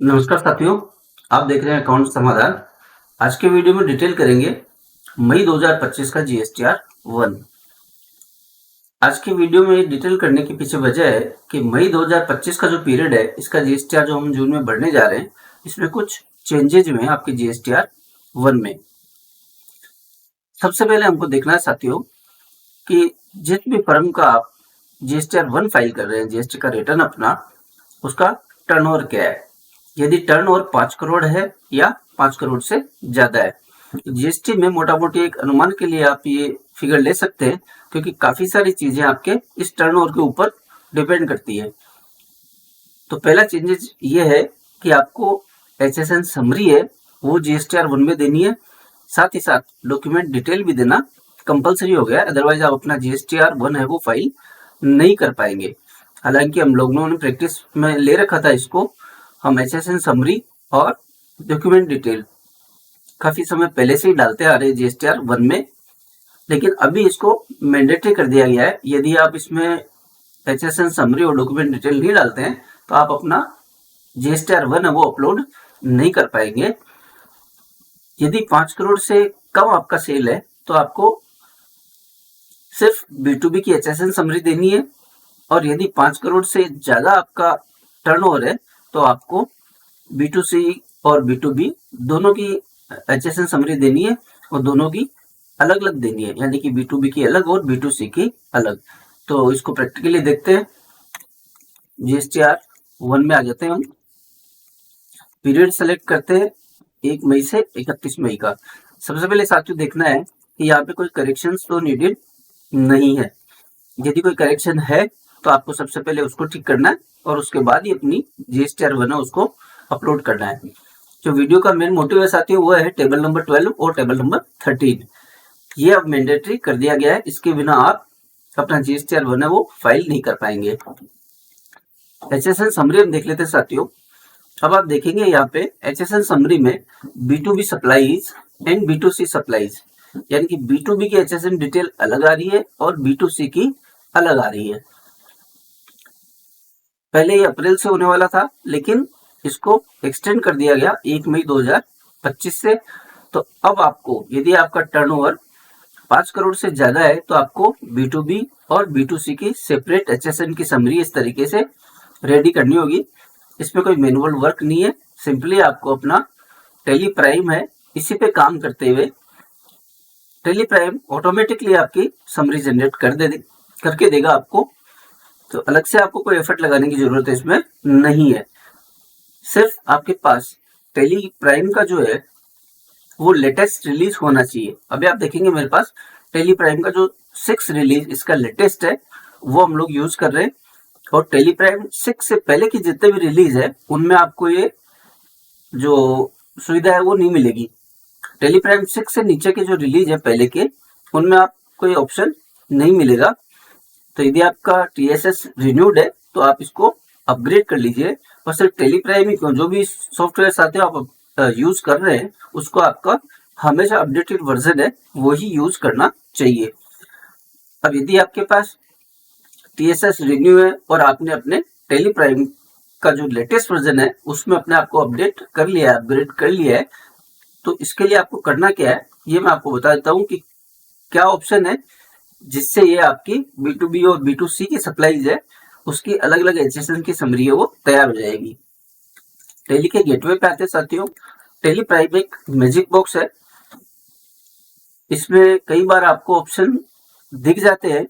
नमस्कार साथियों, आप देख रहे हैं अकाउंट समाधान। आज के वीडियो में डिटेल करेंगे मई 2025 का जीएसटीआर 1। आज के वीडियो में डिटेल करने के पीछे वजह है कि मई 2025 का जो पीरियड है, इसका जीएसटीआर जो हम जून में भरने जा रहे हैं, इसमें कुछ चेंजेज हुए हैं आपके जीएसटीआर 1 में। सबसे पहले हमको देखना है साथियों कि जिस भी फर्म का आप जीएसटीआर 1 फाइल कर रहे हैं, जीएसटी का रिटर्न अपना, उसका टर्नओवर क्या है। यदि टर्नओवर 5 करोड़ है या 5 करोड़ से ज्यादा है, जीएसटी में मोटा मोटी एक अनुमान के लिए आप ये फिगर ले सकते हैं, क्योंकि काफी सारी चीजें आपके इस टर्नओवर के ऊपर डिपेंड करती है। तो पहला चेंजेस ये है कि आपको एचएसएन समरी है वो जीएसटीआर 1 में देनी है, साथ ही साथ डॉक्यूमेंट डिटेल भी देना कंपलसरी हो गया है, अदरवाइज आप अपना जीएसटीआर 1 है वो फाइल नहीं कर पाएंगे। हालांकि हम लोगों ने प्रैक्टिस में ले रखा था इसको, हम एचएसएन समरी और डॉक्यूमेंट डिटेल काफी समय पहले से ही डालते आ रहे हैं जीएसटीआर 1 में, लेकिन अभी इसको मैंडेटरी कर दिया गया है। यदि आप इसमें एचएसएन समरी और डॉक्यूमेंट डिटेल नहीं डालते हैं तो आप अपना जीएसटीआर 1 है वो अपलोड नहीं कर पाएंगे। यदि 5 करोड़ से कम आपका सेल है तो आपको सिर्फ B2B की एचएसएन समरी देनी है, और यदि 5 करोड़ से ज्यादा आपका टर्नओवर है तो आपको B2C और B2B दोनों की एचएसएन समरी देनी है, और दोनों की अलग अलग देनी है, यानी कि B2B की अलग और B2C की अलग। तो इसको प्रैक्टिकली देखते हैं। जीएसटीआर 1 में आ जाते हैं हम, पीरियड सेलेक्ट करते हैं 1 मई से 31 मई का। सबसे पहले साथियों देखना है कि यहाँ पे कोई करेक्शन तो नीडेड नहीं है। यदि कोई करेक्शन है तो आपको सबसे पहले उसको ठीक करना है, और उसके बाद ही अपनी जीएसटीआर 1 है उसको अपलोड करना है। जो वीडियो का मेन मोटिव है साथियों वो है टेबल नंबर 12 और टेबल नंबर 13। ये अब मैंडेटरी कर दिया गया है, इसके बिना आप अपना जीएसटीआर 1 है वो फाइल नहीं कर पाएंगे। एचएसएन समरी हम देख लेते हैं साथियों। अब आप देखेंगे यहाँ पे एचएसएन समरी में B2B supplies and B2C supplies, यानी कि B2B की एचएसएन डिटेल अलग आ रही है और B2C की अलग आ रही है। पहले ये अप्रैल से होने वाला था, लेकिन इसको एक्सटेंड कर दिया गया 1 मई 2025 से। तो अब आपको यदि आपका टर्नओवर 5 करोड़ से ज्यादा है तो आपको B2B और B2C की सेपरेट एचएसएन की समरी इस तरीके से रेडी करनी होगी। इसमें कोई मैनुअल वर्क नहीं है, सिंपली आपको अपना टेली प्राइम है इसी पे काम करते हुए टेली प्राइम ऑटोमेटिकली आपकी समरी जनरेट करके देगा आपको। तो अलग से आपको कोई एफर्ट लगाने की जरूरत है इसमें नहीं है। सिर्फ आपके पास टेली प्राइम का जो है वो लेटेस्ट रिलीज होना चाहिए। अभी आप देखेंगे मेरे पास टेली प्राइम का जो 6 रिलीज इसका लेटेस्ट है वो हम लोग यूज कर रहे हैं, और टेली प्राइम 6 से पहले की जितने भी रिलीज है उनमें आपको ये जो सुविधा है वो नहीं मिलेगी। टेली प्राइम 6 से नीचे के जो रिलीज है पहले के, उनमें आपको ये ऑप्शन नहीं मिलेगा। तो यदि आपका TSS रिन्यूड है तो आप इसको अपग्रेड कर लीजिए, और सिर्फ टेली प्राइम ही क्यों, जो भी सॉफ्टवेयर आते हैं आप यूज कर रहे हैं उसको आपका हमेशा अपडेटेड वर्जन है वही यूज करना चाहिए। अब यदि आपके पास TSS रिन्यू है और आपने अपने टेली प्राइम का जो लेटेस्ट वर्जन है उसमें अपने आप को अपडेट कर लिया है, अपग्रेड कर लिया है, तो इसके लिए आपको करना क्या है ये मैं आपको बता देता हूँ कि क्या ऑप्शन है जिससे ये आपकी B2B और B2C की सप्लाईज है उसकी अलग अलग एचएसएन की समरी है वो तैयार हो जाएगी। टेली के गेटवे पे आते साथियों, टेली प्राइम एक मैजिक बॉक्स है। इसमें कई बार आपको ऑप्शन दिख जाते हैं,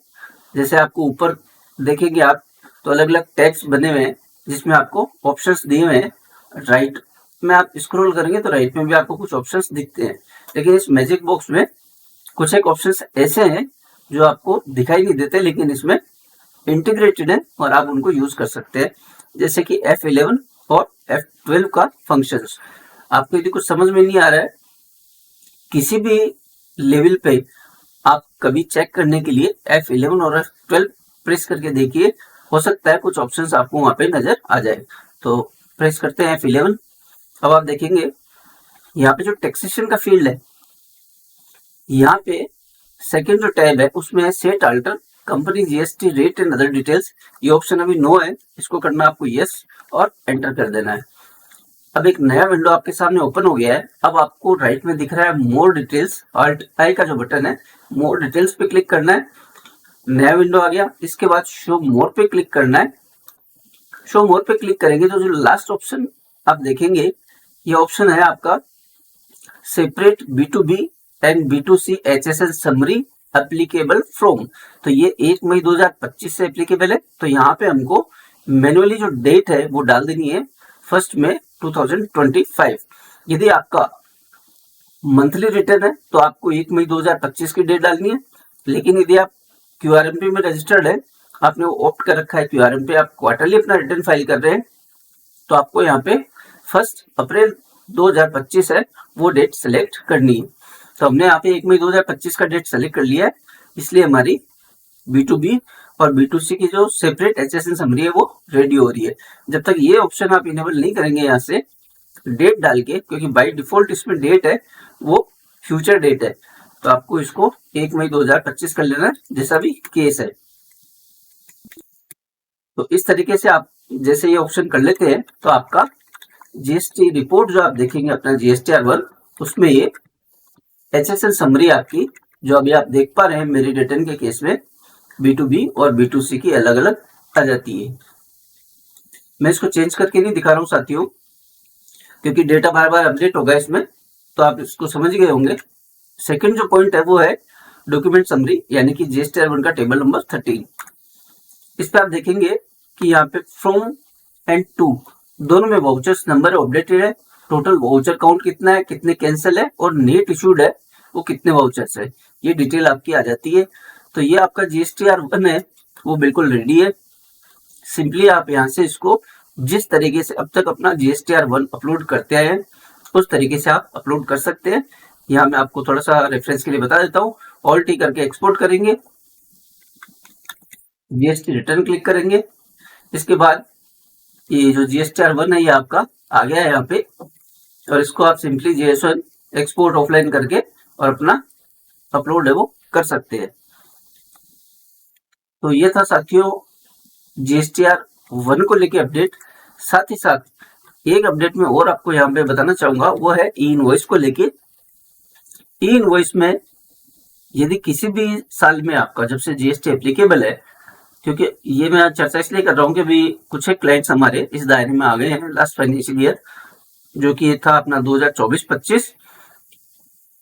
जैसे आपको ऊपर देखेंगे आप तो अलग अलग टैब्स बने हुए हैं जिसमें आपको ऑप्शंस दिए हुए हैं। राइट में आप स्क्रॉल करेंगे तो राइट में भी आपको कुछ ऑप्शंस दिखते हैं, लेकिन इस मैजिक बॉक्स में कुछ एक ऑप्शंस ऐसे हैं जो आपको दिखाई नहीं देते लेकिन इसमें इंटीग्रेटेड है और आप उनको यूज कर सकते हैं, जैसे कि F11 और F12 का फंक्शंस। आपको यदि कुछ समझ में नहीं आ रहा है किसी भी लेवल पे, आप कभी चेक करने के लिए F11 और F12 प्रेस करके देखिए, हो सकता है कुछ ऑप्शंस आपको वहां पे नजर आ जाए। तो प्रेस करते हैं F11। अब आप देखेंगे यहाँ पे जो टैक्सेशन का फील्ड है, यहाँ पे सेकेंड जो टैब है उसमें है set alter company GST rate and other details. ये ऑप्शन अभी नो है, इसको करना आपको यस और एंटर कर देना है। अब एक नया विंडो आपके सामने ओपन हो गया है। अब आपको राइट में दिख रहा है मोर डिटेल्स, ऑल्ट आई का जो बटन है, मोर डिटेल्स पे क्लिक करना है। नया विंडो आ गया। इसके बाद शो मोर पे क्लिक करना है। शो मोर पे क्लिक करेंगे तो जो लास्ट ऑप्शन आप देखेंगे, ये ऑप्शन है आपका separate B2B and B2C HSL summary applicable from. तो ये 1 मई 2025 से एप्लीकेबल है। तो यहाँ पे हमको मैन्युअली जो डेट है वो डाल देनी है 1 मई 2025। यदि आपका मंथली रिटर्न है तो आपको 1 मई 2025 की डेट डालनी है। लेकिन यदि आप QRMP में रजिस्टर्ड है, आपने ऑप्ट कर रखा है QRMP, आप क्वार्टरली अपना रिटर्न फाइल कर रहे हैं, तो आपको यहाँ पे 1 अप्रैल 2025 है वो डेट सेलेक्ट करनी है। तो हमने यहाँ पे 1 मई 2025 का डेट सेलेक्ट कर लिया है, इसलिए हमारी B2B और B2C की जो सेपरेट HSN समरी है वो रेडी हो रही है। जब तक ये ऑप्शन आप इनेबल नहीं करेंगे यहाँ से डेट डाल के, क्योंकि बाय डिफॉल्ट इसमें डेट है वो फ्यूचर डेट है, तो आपको इसको 1 मई 2025 कर लेना है जैसा भी केस है। तो इस तरीके से आप जैसे ये ऑप्शन कर लेते हैं तो आपका GST रिपोर्ट जो आप देखेंगे अपना GSTR1, उसमें ये HSL समरी आपकी जो अभी आप देख पा रहे हैं मेरी रिटर्न के केस में B2B और B2C की अलग अलग आ जाती है। मैं इसको चेंज करके नहीं दिखा रहा हूँ साथियों, क्योंकि डेटा बार बार अपडेट होगा इसमें, तो आप इसको समझ गए होंगे। सेकंड जो पॉइंट है वो है डॉक्यूमेंट समरी, यानी कि GSTR1 का टेबल नंबर 13। इस पे आप देखेंगे कि यहाँ पे फ्रॉम एंड टू दोनों में वाउचर्स नंबर अपडेटेड है, टोटल वाउचर काउंट कितना है, कितने कैंसिल है और नेट इशूड है वो कितने वाउचर्स है, ये डिटेल आपकी आ जाती है। तो ये आपका GSTR1 है वो बिल्कुल रेडी है। सिंपली आप यहाँ से इसको जिस तरीके से अब तक अपना GSTR1 अपलोड करते आए हैं उस तरीके से आप अपलोड कर सकते हैं। यहाँ मैं आपको थोड़ा सा रेफरेंस के लिए बता देता हूँ। ऑल्ट टी करके एक्सपोर्ट करेंगे, GST रिटर्न क्लिक करेंगे। इसके बाद ये जो GSTR1 है ये आपका आ गया है यहाँ पे, और इसको आप सिंपली JS1 एक्सपोर्ट ऑफलाइन करके और अपना अपलोड है वो कर सकते हैं। तो ये था साथियों GSTR1 को लेके अपडेट। साथ ही साथ एक अपडेट में और आपको यहाँ पे बताना चाहूंगा, वो है ई इनवॉइस को लेके। ई इनवॉइस में यदि किसी भी साल में आपका जब से GST एप्लीकेबल है, क्योंकि ये मैं चर्चा इसलिए कर रहा हूँ कि भी कुछ एक क्लाइंट्स हमारे इस दायरे में आ गए हैं लास्ट फाइनेंशियल ईयर, जो कि ये था अपना 2024-25।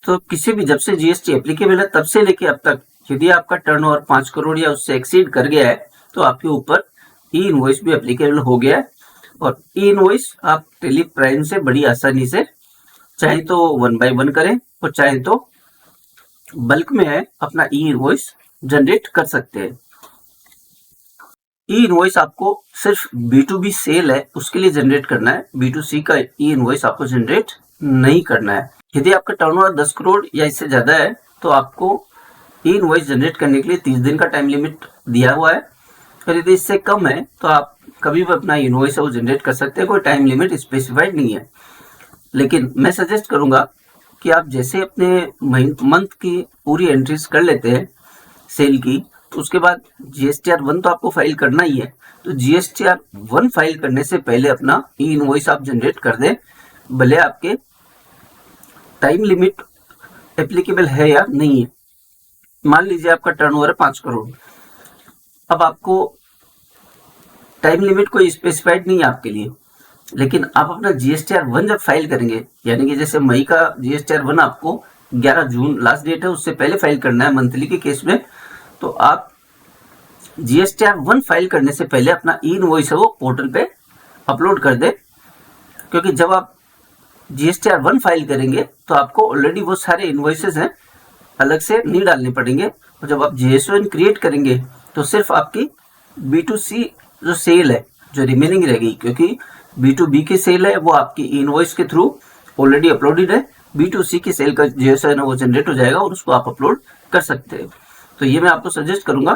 तो किसी भी जब से GST एप्लीकेबल है तब से लेके अब तक यदि आपका टर्नओवर 5 करोड़ या उससे एक्सीड कर गया है तो आपके ऊपर ई इनवॉइस भी एप्लीकेबल हो गया है। और ई इनवॉइस आप टेली प्राइम से बड़ी आसानी से चाहे तो 1 by 1 करें और चाहे तो बल्क में है अपना ई इनवॉइस जनरेट कर सकते हैं। ई इनवॉइस आपको सिर्फ B2B सेल है उसके लिए जनरेट करना है, B2C का ई इनवॉइस आपको जनरेट नहीं करना है। यदि आपका टर्नओवर 10 करोड़ या इससे ज्यादा है तो आपको ई इनवॉइस जनरेट करने के लिए 30 दिन का टाइम लिमिट दिया हुआ है, और यदि इससे कम है तो आप कभी भी अपना इनवॉइस है वो जनरेट कर सकते हैं, कोई टाइम लिमिट स्पेसिफाइड नहीं है। लेकिन मैं सजेस्ट करूंगा कि आप जैसे अपने मंथ की पूरी एंट्रीज कर लेते हैं सेल की, तो उसके बाद GSTR1 तो आपको फाइल करना ही है। तो GSTR1 फाइल करने से पहले अपना ई इनवॉइस आप जनरेट कर दें, भले आपके टाइम लिमिट एप्लीकेबल है या नहीं है। मान लीजिए आपका टर्नओवर है 5 करोड़, अब आपको टाइम लिमिट कोई स्पेसिफाइड नहीं है आपके लिए, लेकिन आप अपना GSTR1 जब फाइल करेंगे, यानी कि जैसे मई का GSTR1 आपको 11 जून लास्ट डेट है, उससे पहले फाइल करना है मंथली के केस में, तो आप GSTR1 फाइल करने से पहले अपना ई इनवॉइस है वो पोर्टल पे अपलोड कर दे। क्योंकि जब आप GSTR1 फाइल करेंगे तो आपको ऑलरेडी वो सारे इनवॉइसेस हैं अलग से नहीं डालने पड़ेंगे, और जब आप JS1 क्रिएट करेंगे तो सिर्फ आपकी B2C जो सेल है जो रिमेनिंग रहेगी, क्योंकि B2B की सेल है वो आपकी इनवॉइस के थ्रू ऑलरेडी अपलोडेड है, B2C की सेल का JS1 है वो जनरेट हो जाएगा और उसको आप अपलोड कर सकते हैं। तो ये मैं आपको सजेस्ट करूंगा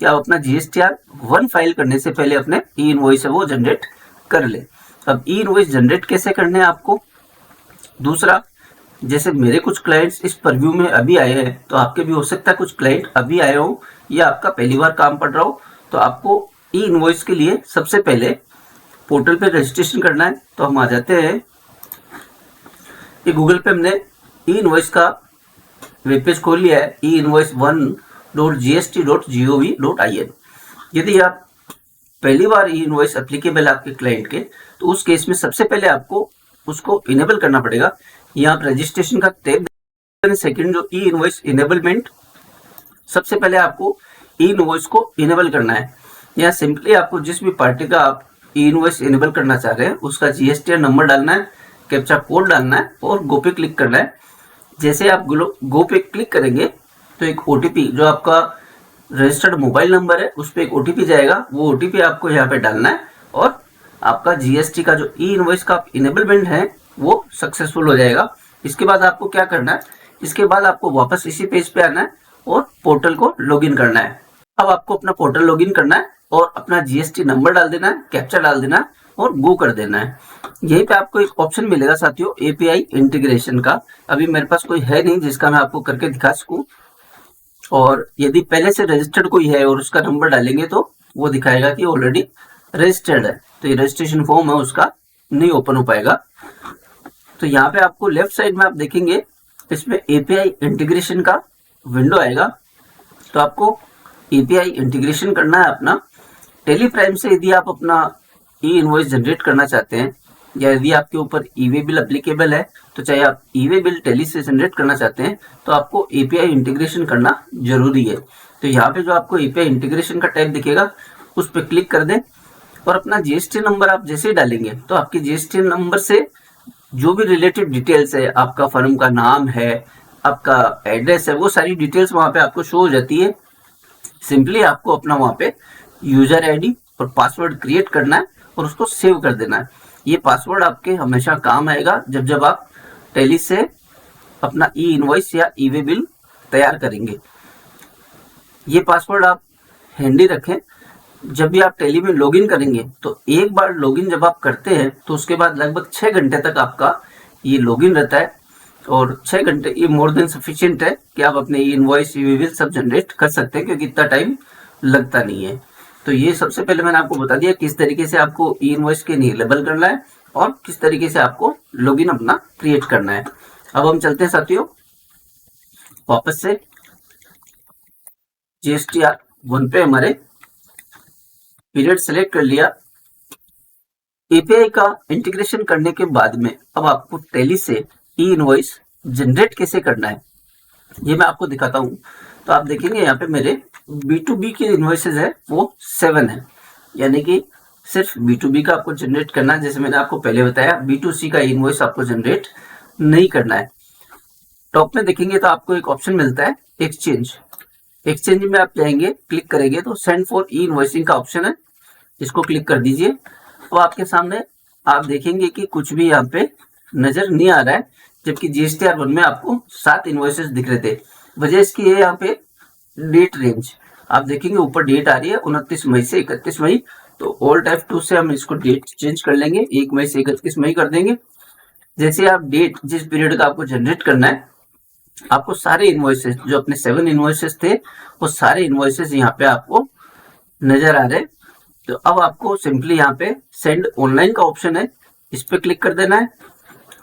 कि आप अपना GSTR1 फाइल करने से पहले अपने ई इनवॉइस है वो जनरेट कर ले। अब ई इनवॉइस जनरेट कैसे करने हैं आपको, दूसरा, जैसे मेरे कुछ क्लाइंट्स इस परव्यू में अभी आए हैं, तो आपके भी हो सकता है कुछ क्लाइंट अभी आए हो या आपका पहली बार काम पड़ रहा हो, तो आपको ई इनवॉइस के लिए सबसे पहले पोर्टल पे रजिस्ट्रेशन करना है। तो हम आ जाते हैं ये गूगल पे हमने ई इनवॉइस का वेब पेज खोल लिया है, e-invoice1.gst.gov.in। यदि आप पहली बार ई इनवॉइस एप्लीकेबल आपके क्लाइंट के, तो उस केस में सबसे पहले आपको उसको इनेबल करना पड़ेगा। यहाँ आप रजिस्ट्रेशन का टैब, सेकंड जो ई इनवॉइस इनेबलमेंट, सबसे पहले आपको ई इनवॉइस को इनेबल करना है। यहाँ सिंपली आपको जिस भी पार्टी का आप ई इनवॉइस इनेबल करना चाह रहे हैं उसका जीएसटीआर नंबर डालना है, कैप्चा कोड डालना है और गो पे क्लिक करना है। जैसे आप गो पे क्लिक करेंगे तो एक ओटीपी, जो आपका रजिस्टर्ड मोबाइल नंबर है उस पर एक ओटीपी जाएगा, वो ओटीपी आपको यहाँ पे डालना है और आपका जीएसटी का जो ई इनवॉइस का इनेबलमेंट है वो सक्सेसफुल हो जाएगा। इसके बाद आपको क्या करना है, इसके बाद आपको वापस इसी पेज पे आना है और पोर्टल को लॉगिन करना है। अब आपको अपना पोर्टल लॉगिन करना है और अपना जीएसटी नंबर डाल देना है, कैप्चा डाल देना है और गो कर देना है। यहीं पे आपको एक ऑप्शन मिलेगा साथियों, एपीआई इंटीग्रेशन का। अभी मेरे पास कोई है नहीं जिसका मैं आपको करके दिखा सकूं, और यदि पहले से रजिस्टर्ड कोई है और उसका नंबर डालेंगे तो वो दिखाएगा कि ऑलरेडी रजिस्टर्ड है, तो ये रजिस्ट्रेशन फॉर्म है उसका नहीं ओपन हो पाएगा। तो यहाँ पे आपको लेफ्ट साइड में आप देखेंगे इसमें एपीआई इंटीग्रेशन का विंडो आएगा। तो आपको एपीआई इंटीग्रेशन करना है अपना टेली प्राइम से। यदि आप अपना ई इनवॉइस जनरेट करना चाहते हैं या यदि आपके ऊपर ई वे बिल एप्लीकेबल है, तो चाहे आप ई वे बिल टेली से जनरेट करना चाहते हैं तो आपको एपीआई इंटीग्रेशन करना जरूरी है। तो यहाँ पे जो आपको एपीआई इंटीग्रेशन का टैब दिखेगा उस पर क्लिक कर दें और अपना जीएसटी नंबर आप जैसे ही डालेंगे तो आपके जीएसटी नंबर से जो भी रिलेटेड डिटेल्स है, आपका फर्म का नाम है, आपका एड्रेस है, वो सारी डिटेल्स वहां पे आपको शो हो जाती है। सिंपली आपको अपना वहां पे यूजर आईडी और पासवर्ड क्रिएट करना है और उसको सेव कर देना है। ये पासवर्ड आपके हमेशा काम आएगा जब आप टैली से अपना ई इनवॉइस या ई वे बिल तैयार करेंगे। ये पासवर्ड आप हैंडी रखें। जब भी आप टैली में लॉगिन करेंगे तो एक बार लॉगिन जब आप करते हैं तो उसके बाद लगभग 6 घंटे तक आपका ये लॉगिन रहता है, और 6 घंटे ये मोर देन सफिशिएंट है कि आप अपने इनवॉइस ई वे बिल सब जनरेट कर सकते हैं, क्योंकि इतना टाइम लगता नहीं है। तो ये सबसे पहले मैंने आपको बता दिया किस तरीके से आपको ई इनवॉइस के लिए लेबल करना है और किस तरीके से आपको लॉगिन अपना क्रिएट करना है। अब हम चलते हैं साथियों वापस से जीएसटीआर 1 पे। हमारे पीरियड सेलेक्ट कर लिया। एपीआई का इंटीग्रेशन करने के बाद में अब आपको टैली से ई इनवॉइस जनरेट कैसे करना है ये मैं आपको दिखाता हूं। तो आप देखेंगे यहाँ पे मेरे B2B के इनवॉइसेस है वो 7 है, यानी कि सिर्फ B2B का आपको जनरेट करना है। जैसे मैंने आपको पहले बताया B2C का इनवॉइस आपको जनरेट नहीं करना है। टॉप में देखेंगे तो आपको एक ऑप्शन मिलता है एक्सचेंज। एक्सचेंज में आप जाएंगे, क्लिक करेंगे तो सेंड फॉर ई इनवॉइसिंग का ऑप्शन है, इसको क्लिक कर दीजिए। तो आपके सामने आप देखेंगे कि कुछ भी यहाँ पे नजर नहीं आ रहा है, जबकि जीएसटीआर 1 में आपको 7 इनवॉइसेस दिख रहे थे। वजह इसकी है यहाँ पे डेट रेंज। आप देखेंगे ऊपर डेट आ रही है 29 मई से 31 मई। तो ऑल्ट F2 से हम इसको डेट चेंज कर लेंगे, 1 मई से 31 मई कर देंगे। जैसे आप डेट जिस पीरियड का आपको जनरेट करना है, आपको सारे इनवॉइसेस जो अपने 7 इनवॉइसेस थे वो सारे इनवॉइसेस यहाँ पे आपको नजर आ रहे हैं। तो अब आपको सिंपली यहाँ पे सेंड ऑनलाइन का ऑप्शन है, इस पे क्लिक कर देना है।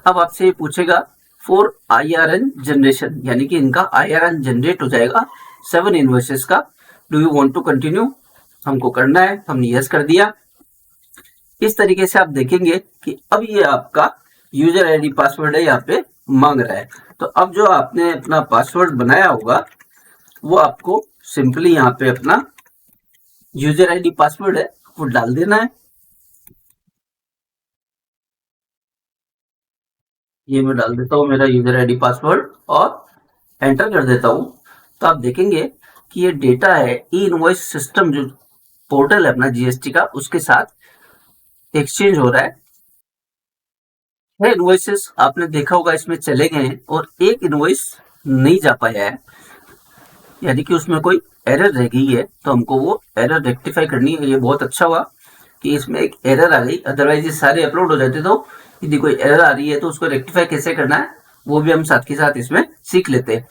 अब आपसे ये पूछेगा फॉर IRN जनरेशन, यानी कि इनका IRN जनरेट हो जाएगा 7 इनवॉइसेस का। Do you want to continue, हमको करना है, हमने यस कर दिया। इस तरीके से आप देखेंगे कि अब ये आपका यूजर आईडी पासवर्ड है यहाँ पे मांग रहा है। तो अब जो आपने अपना पासवर्ड बनाया होगा वो आपको सिंपली यहाँ पे अपना यूजर आईडी पासवर्ड है वो डाल देना है। ये मैं डाल देता हूँ मेरा यूजर आईडी पासवर्ड और एंटर कर देता हूँ। तो आप देखेंगे कि ये डेटा है ई इनवॉइस सिस्टम जो पोर्टल है अपना जीएसटी का, उसके साथ एक्सचेंज हो रहा है। 6 इनवॉइसेस आपने देखा होगा इसमें चले गए हैं और एक इनवॉइस नहीं जा पाया है, यानी कि उसमें कोई एरर रह गई है। तो हमको वो एरर रेक्टिफाई करनी है। ये बहुत अच्छा हुआ कि इसमें एक एरर आ गई, अदरवाइज ये सारे अपलोड हो जाते। तो यदि कोई एरर आ रही है तो उसको रेक्टिफाई कैसे करना है वो भी हम साथ के साथ इसमें सीख लेते हैं।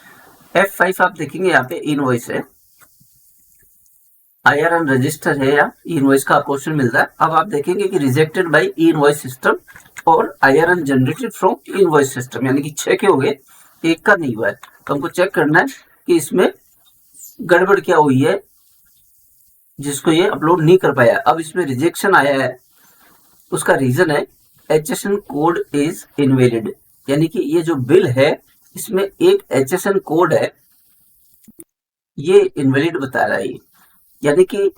F5 आप देखेंगे यहाँ पे इनवॉइस है, IRN रजिस्टर है या ई इनवॉइस का क्वेश्चन मिलता है। अब आप देखेंगे कि rejected by E invoice system और IRN generated from E invoice system, यानी कि 6 के हो गए, एक का नहीं हुआ है। तो हमको चेक करना है कि इसमें गड़बड़ क्या हुई है जिसको ये अपलोड नहीं कर पाया। अब इसमें रिजेक्शन आया है, उसका रीजन है HSN कोड इज इनवैलिड, यानी कि ये जो बिल है इसमें एक HSN कोड है, ये इनवैलिड बता रहा है। यानी कि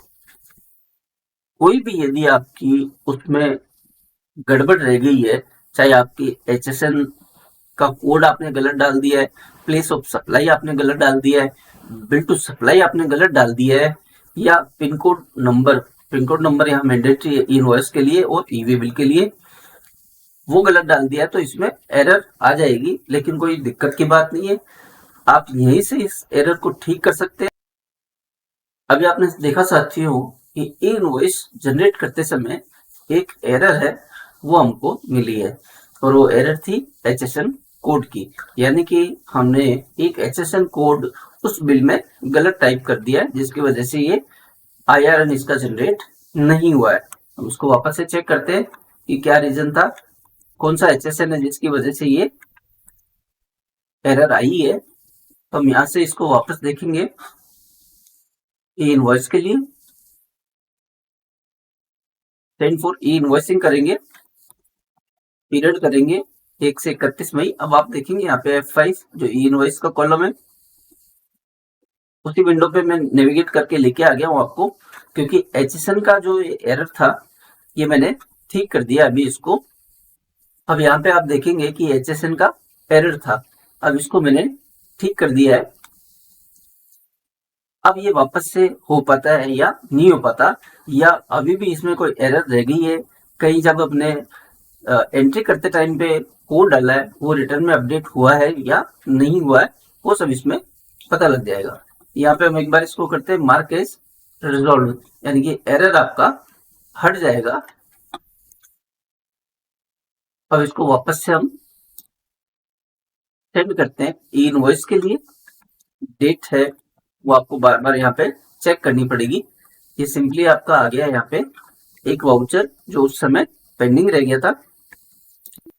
कोई भी यदि आपकी उसमें गड़बड़ रह गई है, चाहे आपकी HSN का कोड आपने गलत डाल दिया है, प्लेस ऑफ सप्लाई आपने गलत डाल दिया है, बिल टू सप्लाई आपने गलत डाल दिया है, या पिन कोड नंबर यहाँ मैंडेटरी है इनवॉइस के लिए और ईवी बिल के लिए, वो गलत डाल दिया है, तो इसमें एरर आ जाएगी। लेकिन कोई दिक्कत की बात नहीं है, आप यहीं से इस एरर को ठीक कर सकते हैं। अभी आपने देखा साथियों कि इनवॉइस जनरेट करते समय एक एरर है वो हमको मिली है, और वो एरर थी HSN कोड की, यानी कि हमने एक HSN कोड उस बिल में गलत टाइप कर दिया है, जिसकी वजह से ये IRN इसका जनरेट नहीं हुआ है। हम उसको वापस से चेक करते हैं कि क्या रीजन था, कौन सा HSN है जिसकी वजह से ये एरर आई है। तो हम यहाँ से इसको वापस देखेंगे, इनवॉइस के लिए सेंड फॉर ई इनवॉइसिंग करेंगे, पीरियड करेंगे 1 से 31 मई। अब आप देखेंगे यहाँ पे F5 जो ई इनवॉइस का कॉलम है, उसी विंडो पे मैं नेविगेट करके लेके आ गया हूँ आपको, क्योंकि HSN का जो एरर था ये मैंने ठीक कर दिया अभी इसको। अब यहाँ पे आप देखेंगे कि HSN का एरर था, अब इसको मैंने ठीक कर दिया है। अब ये वापस से हो पाता है या नहीं हो पाता, या अभी भी इसमें कोई एरर रह गई है, कहीं जब अपने एंट्री करते टाइम पे कोड डाला है वो रिटर्न में अपडेट हुआ है या नहीं हुआ है, वो सब इसमें पता लग जाएगा। यहाँ पे हम एक बार इसको करते हैं मार्क एज रिजॉल्व, यानी कि एरर आपका हट जाएगा। अब इसको वापस से हम सेंड करते हैं ई इनवॉइस के लिए, डेट है वो आपको बार बार यहाँ पे चेक करनी पड़ेगी। ये सिंपली आपका आ गया यहाँ पे एक वाउचर जो उस समय पेंडिंग रह गया था,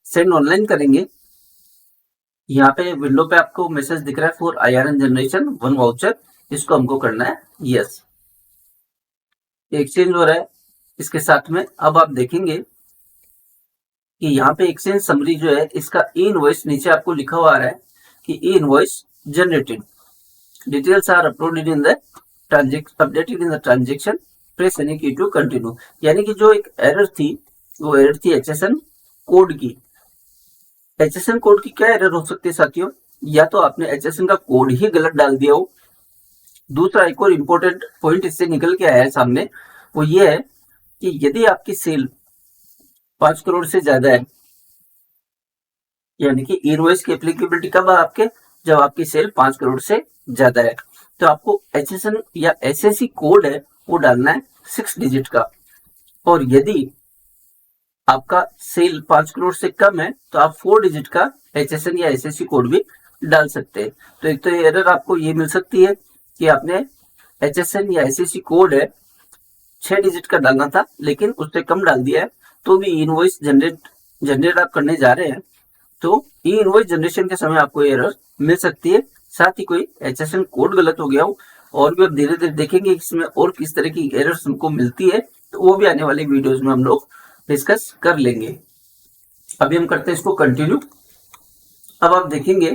सेंड ऑनलाइन करेंगे। यहाँ पे विंडो पे आपको मैसेज दिख रहा है फॉर IRN जनरेशन 1 वाउचर, इसको हमको करना है यस। एक्सचेंज हो रहा है इसके साथ में। अब आप देखेंगे कि यहाँ पे एक्सचेंज समरी जो है इसका ई इनवॉइस नीचे आपको लिखा हुआ आ रहा है कि e invoice generated, details are uploaded in the updated in the transaction, press any key to continue. यानी कि जो एक एरर थी वो एरर थी HSN कोड की। HSN कोड की क्या एरर हो सकती है साथियों, या तो आपने HSN का कोड ही गलत डाल दिया हो। दूसरा एक और इम्पोर्टेंट पॉइंट इससे निकल के आया है सामने, वो ये है कि यदि आपकी सेल 5 करोड़ से ज्यादा है, यानी कि इनवॉइस की एप्लीकेबिलिटी कब है आपके, जब आपकी सेल 5 करोड़ से ज्यादा है, तो आपको HSN या SSC कोड है वो डालना है 6 डिजिट का। और यदि आपका सेल 5 करोड़ से कम है तो आप 4 डिजिट का HSN या SSC कोड भी डाल सकते हैं। तो एक तो ये एरर आपको ये मिल सकती है कि आपने HSN या SSC कोड है 6 डिजिट का डालना था लेकिन उससे कम डाल दिया है, तो भी इनवॉइस जनरेट आप करने जा रहे हैं तो ई इनवॉइस जनरेशन के समय आपको एरर मिल सकती है। साथ ही कोई HSN कोड गलत हो गया हो, और भी अब धीरे धीरे देखेंगे इसमें और किस तरह की एरर्स हमको मिलती है, तो वो भी आने वाले वीडियोस में हम लोग डिस्कस कर लेंगे। अभी हम करते हैं इसको कंटिन्यू। अब आप देखेंगे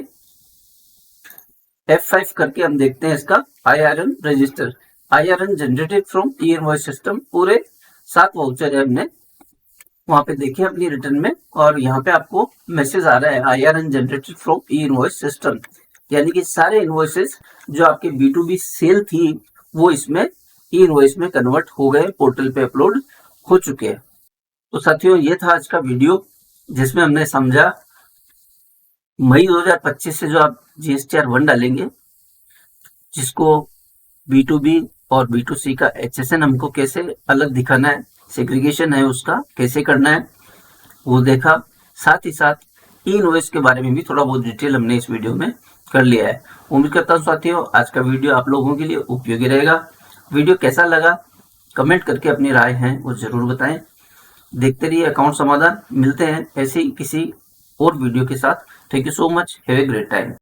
F5 करके हम देखते हैं इसका IRN register, IRN generated from E invoice system, पूरे 7 वाउचर है हमने वहां पे देखे अपनी रिटर्न में, और यहाँ पे आपको मैसेज आ रहा है IRN generated from E invoice system, यानी कि सारे इनवॉइसेस जो आपके B2B सेल थी वो इसमें ई इनवॉइस में कन्वर्ट हो गए, पोर्टल पे अपलोड हो चुके हैं। तो साथियों ये था आज का वीडियो जिसमें हमने समझा मई 2025 से जो आप GSTR 1 डालेंगे, जिसको B2B और B2C का HSN हमको कैसे अलग दिखाना है, सेग्रीगेशन है उसका कैसे करना है वो देखा। साथ ही साथ ई इनवॉइस के बारे में भी थोड़ा बहुत डिटेल हमने इस वीडियो में कर लिया है। उम्मीद करता हूँ साथियों आज का वीडियो आप लोगों के लिए उपयोगी रहेगा। वीडियो कैसा लगा कमेंट करके अपनी राय है वो जरूर बताएं। देखते रहिए अकाउंट समाधान। मिलते हैं ऐसे ही किसी और वीडियो के साथ। Thank you so much. Have a great time.